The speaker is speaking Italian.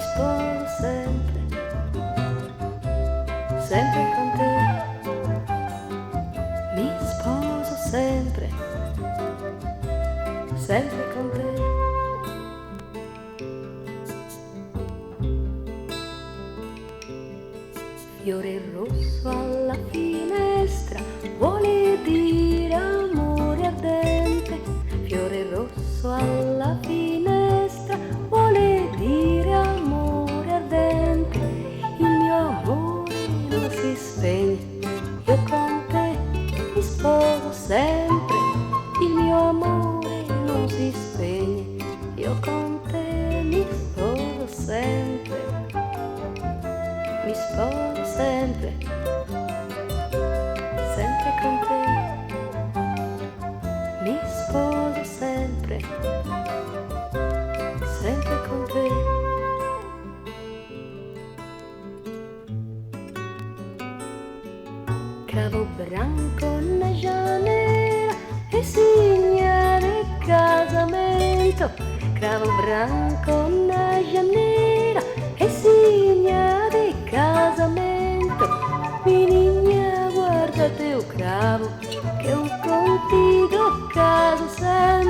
sposo sempre, sempre con te. Mi sposo sempre, sempre con te. Fiore rosso alla finestra vuole dire amore ardente. Fiore rosso alla finestra vuole dire amore ardente. Il mio amore non si spegne, io con te mi sposo sempre. Il mio amore non si spegne, io con te mi sposo sempre. Mi sposo sempre, sempre con te. Mi sposo sempre, sempre con te. Cravo branco na janela e segna de casamento. Cravo branco na janela e segna de casamento. Menina, guarda teu cravo, que eu contigo caso sempre.